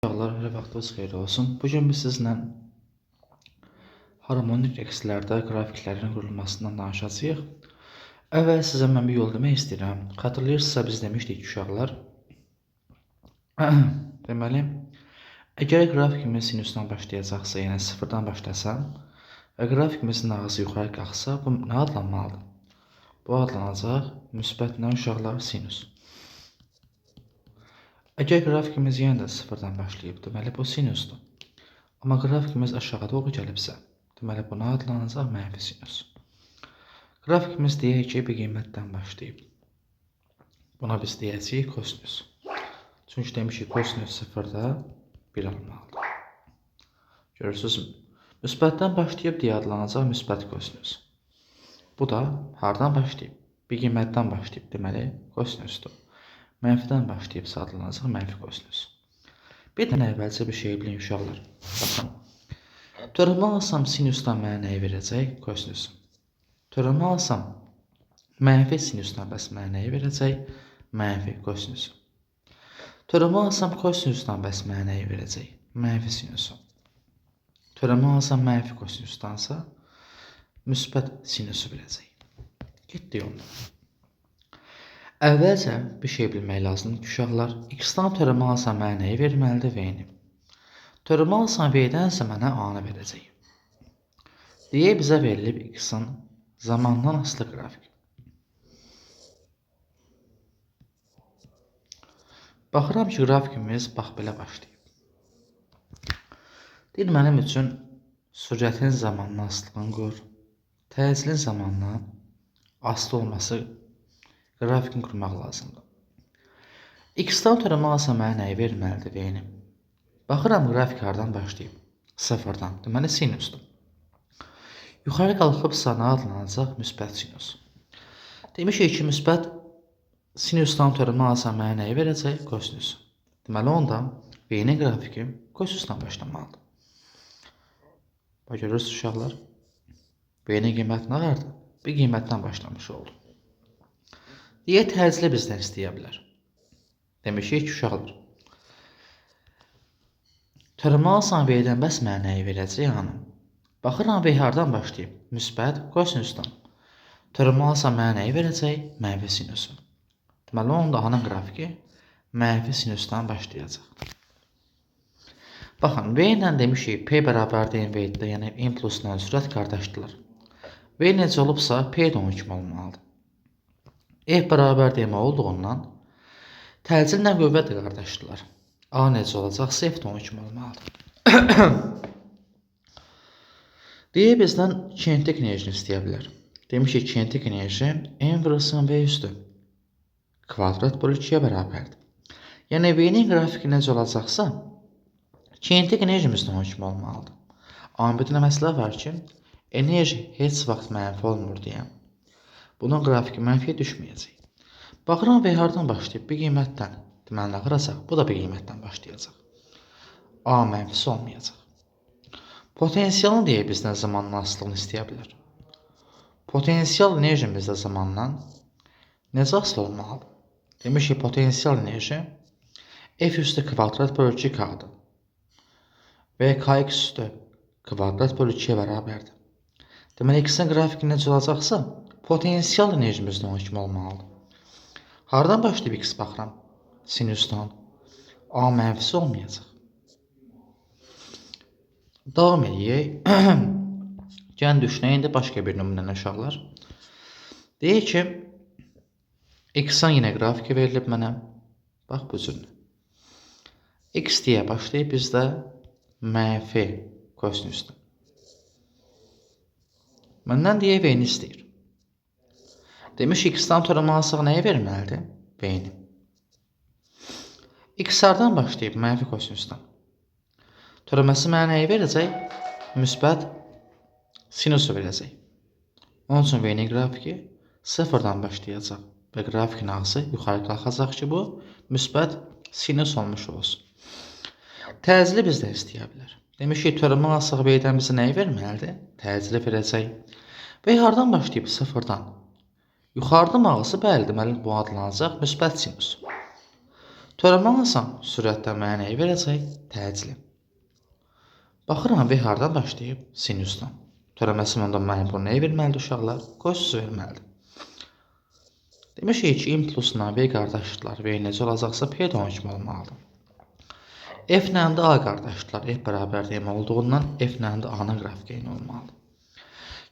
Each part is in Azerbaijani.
Uşaqlar, hər vaxtınız xeyir olsun. Bugün biz sizlə harmonik əkslərdə qrafiklərin qurulmasından danışacağıq. Əvvəl sizə mən bir yol demək istəyirəm. Xatırlayırsınızsa biz demişdik ki, uşaqlar, deməli, əgər qrafikimiz sinusdan başlayacaqsa, yəni sıfırdan başlasam və qrafikimizin ağzı yuxarı qalxsa, bu nə adlanmalıdır? Bu adlanacaq müsbət nə uşaqlar? Sinus. Əgər qrafikimiz yenə də sıfırdan başlayıb, deməli bu sinusdur. Amma qrafikimiz aşağı doğru gəlibsə, deməli bu nə adlanacaq? Mənfi sinus. Qrafikimiz deyək ki, bir qiymətdən başlayıb. Buna biz deyəcəyik kosinus. Çünki demişik kosinus sıfırda 1 olmalıdır. Görürsünüzmü? Müsbətdən başlayıb deyə adlanacaq müsbət kosinus. Bu da hardan başlayıb? Bir qiymətdən başlayıb, deməli kosinusdur. Mənfidən başlayıb adlanacaq mənfi kosinus. Bir dənə əvvəlcə bir şey bilin uşaqlar. Baxın. Törəmə alsam sinusdan mənə nəyi verəcək? Kosinus. Törəmə alsam mənfi sinusdan bəs mənə nəyi verəcək? Mənfi kosinus. Törəmə alsam kosinusdan bəs mənə nəyi verəcək? Mənfi sinusu. Törəmə alsam mənfi kosinusdansa müsbət sinusu verəcək. Getdi yolda. Əvvəlcə bir şey bilmək lazımdır ki, uşaqlar, x-dan törəmə alsam mənə nəyi verməlidir? V-ni. Törəmə alsam V-dənsə mənə A-nı verəcək. Deyək bizə verilib x-in zamandan asılı qrafik. Baxıram ki, qrafikimiz bax belə başlayıb. Deyir, mənim üçün sürətin zamandan asılılığını qur. Təcilin zamandan asılı olması qrafikini qurmaq lazımdır. X-dan törəmə alsam mənə nəyi verməlidir? V-ni. Baxıram qrafik hardan başlayıb? Sıfırdan. Deməli sinusdur. Yuxarı qalxıbsa nə adlanacaq? Müsbət sinus. Demişik ki, müsbət sinusdan törəmə alsam mənə nəyi verəcək? Kosinus. Deməli ondan V-nin qrafiki kosinusdan başlamalıdır. Bax görürsünüz uşaqlar. V-nin qiyməti nə vardı? Bir qiymətdən başlamış oldu. Deyək, təcili bizdən istəyə bilər. Demişik ki, uşaqlar. Törəmə alsam V-dən bəs mənə nəyi verəcək? Hanım. Baxıram V hardan başlayıb? Müsbət kosinusdan. Törəmə alsam mənə nəyi verəcək? Mənfi sinusu. Deməli, onun da hanın qrafiki mənfi sinusdan başlayacaq. Baxın, V ilə demişik P bərabərdir V-də, yəni M plusla sürət qardaşdırlar. V necə olubsa, P də onun kimi olmalıdır. F bərabər demə olduğundan təcillə qüvvə də qardaşdırlar. A necə olacaqsa F də onun kimi olmalıdır. Deyək bizdən kinetik enerjini istəyə bilər. Demişik kinetik enerji M vurulsun V üstü kvadrat bölü 2-yə bərabərdir. Yəni V-nin qrafiki necə olacaqsa kinetik enerjimiz də onun kimi olmalıdır. Amma bir dənə məsələ var ki, enerji heç vaxt mənfi olmur deyəm. Bunun qrafiki mənfiyə düşməyəcək. Baxıram V hardan başlayıb? Bir qiymətdən. Deməli, nə qıracaq? Bu da bir qiymətdən başlayacaq. A mənfisi olmayacaq. Potensialını deyək bizdən zamandan asılılığını istəyə bilər. Potensial enerjimiz də zamandan necə asılı olmalıdır? Demiş ki, potensial enerji F üstü kvadrat bölü 2K-dır. Və Kx üstü kvadrat bölü 2-yə bərabərdir. Deməli, X-in qrafiki necə olacaqsa, potensial enerjimiz də onun kimi olmalıdır. Hardan başlayıb X baxıram? Sinusdan. A mənfisi olmayacaq. Davam edək. Gəlin düşünək indi başqa bir nümunə uşaqlar. Deyək ki, X-in yenə qrafiki verilib mənə. Bax bu cür. X deyə başlayıb bizdə mənfi kosinusdur. Məndən deyə V-ni istəyir. Demiş X-dan törəmə alsaq nəyə verməlidir? V-ni. X hardan başlayıb? Mənfi kosinusdan. Törəməsi mənə nəyi verəcək? Müsbət sinusu verəcək. Onun üçün V-nin qrafiki sıfırdan başlayacaq və qrafikin ağzı yuxarı qalxacaq ki, bu müsbət sinus olmuş olsun. Təcili bizdən istəyə bilər. Demiş ki, törəmə alsaq V-dən bizə nəyi verməlidir? Təcili verəcək. V hardan başlayıb? Sıfırdan. Yuxarıda ağzı bəli, deməli bu adlanacaq müsbət sinus. Törəməlasam sürətdən mənə nəyi verəcək? Təcili. Baxıram V hardan başlayıb? Sinusdan. Törəməsim ondan mənə bunu nəyi verməlidir uşaqlar? Kosinus verməlidir. Demişik ki, M plusla V qardaşlıqlar V necə olacaqsa P də onun kimi olmalıdır. F ilə də A qardaşlıqlar F bərabər M olduğundan F ilə də A-nın qrafiki eyni olmalıdır.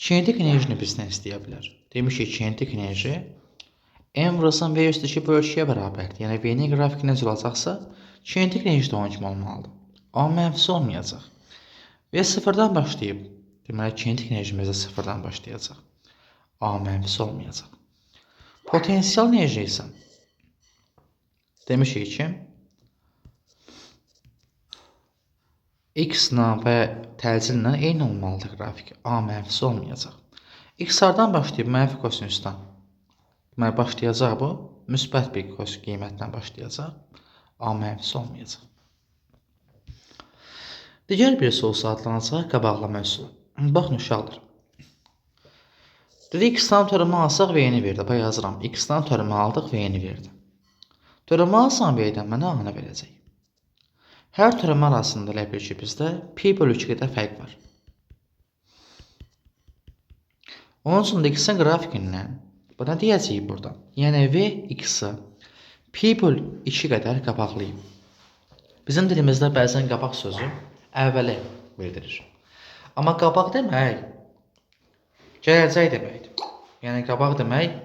Kinetik enerjini bizdən istəyə bilər. Demişik kinetik enerji M vurursan V üstü 2 bölü 2-yə bərabərdir. Yəni V-nin qrafiki necə olacaqsa kinetik enerji də onun kimi olmalıdır. A mənfisi olmayacaq. V sıfırdan başlayıb. Deməli kinetik enerjimiz də sıfırdan başlayacaq. A mənfisi olmayacaq. Potansial enerji isə demişik ki X-la və təcillə eyni olmalıdır qrafik. A mənfisi olmayacaq. X hardan başlayıb? Mənfi kosinusdan. Deməli başlayacaq bu. Müsbət bir qiymətdən başlayacaq. A mənfisi olmayacaq. Digər bir üsul adlanacaq qabaqlama üsulu. Baxın uşaqlar. Dedik X-dan törəmə alsaq V-ni verdi. Bax yazıram. X-dan törəmə aldıq V-ni verdi. Törəmə alsam V-dən mənə A-nı verəcək. Hər törəmə arasında elə bir ki bizdə pi bölü 2 qədər fərq var. Onun üçün də X-in qrafikindən buna deyəcəyik burada. Yəni V X-i pi bölü 2 qədər qabaqlayıb. Bizim dilimizdə bəzən qabaq sözü əvvələ bildirir. Amma qabaq demək gələcək deməkdir. Yəni qabaq demək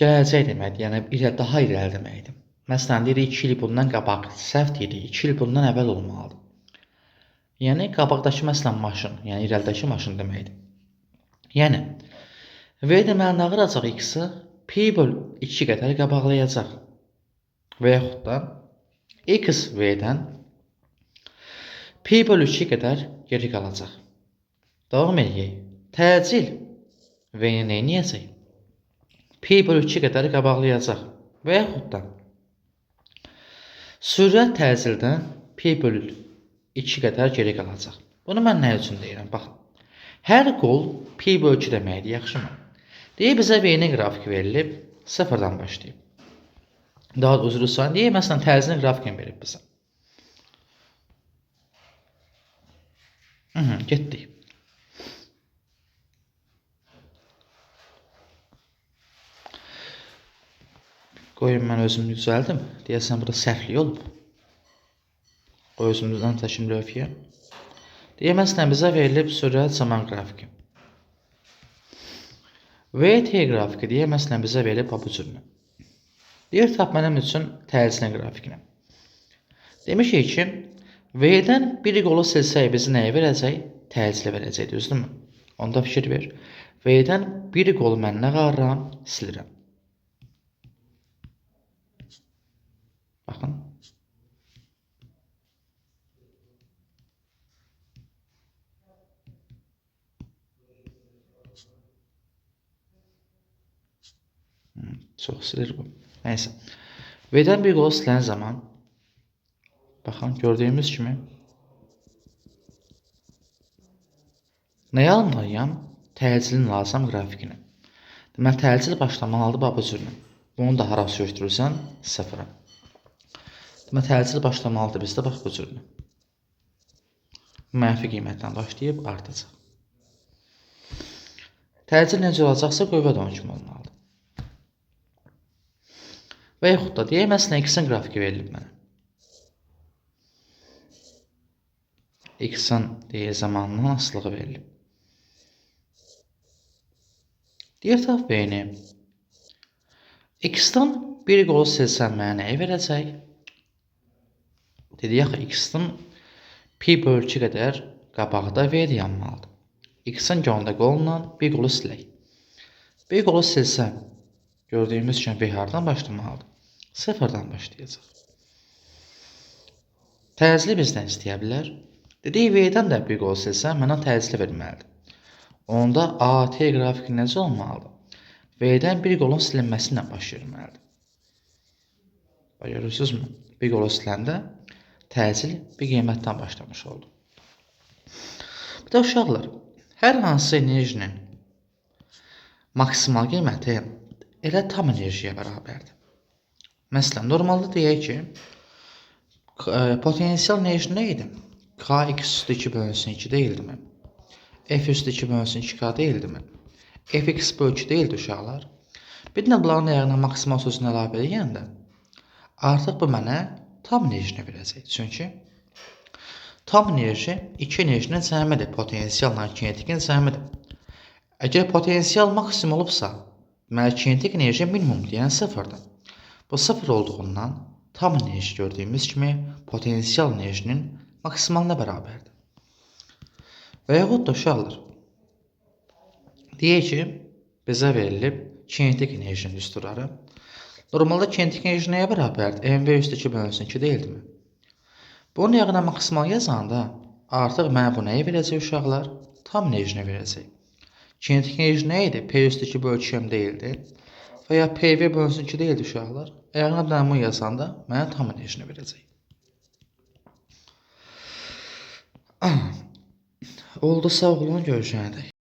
gələcək deməkdir. Yəni daha irəli deməkdir. Məsələn deyirik 2 il bundan qabaq, səhv deyirik 2 il bundan əvvəl olmalıdır. Yəni qabaqdakı məsələn maşın, yəni irəlidəki maşın deməkdir. Yəni V deməli nə vuracaq X-i pi bölü 2 qədər qabaqlayacaq. Və yaxud da X V-dən pi bölü 2 qədər geri qalacaq. Davam edək. Təcil V-ni neyniyəcək? Pi bölü 2 qədər qabaqlayacaq. Və yaxud da sürət təcildən pi bölü 2 qədər geri qalacaq. Bunu mən nə üçün deyirəm? Baxın. Hər qol pi bölü 2 deməkdir, yaxşımı? Deyək bizə V-nin qrafiki verilib, sıfırdan başlayıb. Daha da üzrü sayın. Deyək, məsələn, təcilin qrafikini verib bizə. Getdik. Qoyun mən özümü düzəldim. Deyəsən burada səhvlik olub. Qoy özümüzdən təkim lövhiyə. Deyək, məsələn, bizə verilib sürət zaman qrafiki. VT qrafiki deyək, məsələn, bizə verilib bu cürünü. Deyək, tap mənim üçün təcilin qrafikini. Demişik ki, V-dən bir qolu silsək bizi nəyə verəcək? Təcili verəcək, düzdürmü? Onda fikir ver. V-dən bir qolu mən nə qarıram? Silirəm. Baxın. Çox silir bu. Nəysə. V-dən bir qolu silən zaman baxın, gördüyümüz kimi nəyə almalıyam? Təcilin lazım qrafikini. Deməli, təcil başlamalıdır bu cürünü. Bunu da hara sürüşdürürsən? Sıfıra. Deməli, təcil başlamalıdır bizdə bax bu cürünü. Mənfi qiymətdən başlayıb artacaq. Təcil necə olacaqsa qüvvə də onun kimi olmalıdır. Və yaxud da deyək, məsələn, X-in qrafiki verilib mənə. X-in deyək, zamanının asılığı verilib. Deyək, tap V-ni. X-dan bir qolu silsən mənə nəyi verəcək? Deyək, X-in pi bölü 2 qədər qabaqda V dayanmalıdır. X-in yonda qolla bir qolu silək. Bir qolu silsən, gördüyümüz kimi V hardan başlamalıdır? Sıfırdan başlayacaq. Təcili bizdən istəyə bilər. Dedik, V-dən də bir qol silsən, mənə təcili verməlidir. Onda AT qrafiki necə olmalıdır? V-dən bir qolun silinməsi ilə başlayırməlidir. Görürsünüzmü? Bir qolu siləndə təcil bir qiymətdən başlamış oldu. Bir də uşaqlar, hər hansı enerjinin maksimal qiyməti elə tam enerjiyə bərabərdir. Məsələn, normalda deyək ki, potensial enerji nə idi? Kx üstü 2 bölünsün 2 deyildimi? F üstü 2 bölünsün 2k deyildimi? Fx bölü 2 deyildi uşaqlar. Bir də bunların ayağına maksimal sözünü əlavə edəndə artıq bu mənə tam enerjini verəcək. Çünki tam enerji 2 enerjinin cəmidir. Potensialla kinetikin cəmidir. Əgər potensial maksimum olubsa, deməli kinetik enerji minimumdur, yəni sıfırdır. Bu sıfır olduğundan tam enerji gördüyümüz kimi potensial enerjinin maksimalına bərabərdir. Və yaxud da uşaqlar, deyək ki, bizə verilib kinetik enerjinin düsturları. Normalda kinetik enerji nəyə bərabərdir? mv üstü 2 bölünsün 2 deyildimi? Bunun yerine maksimal yazanda artıq mənə bu nəyi verəcək uşaqlar? Tam enerjini verəcək. Kinetik enerji nə idi? P üstü 2 bölü 2 deyildi. Və ya PV bölünsün 2 deyildi uşaqlar. Ayağına bir dənə bunu yazanda mənə tam enerjini verəcək. Oldu, sağ olun, görüşənədək.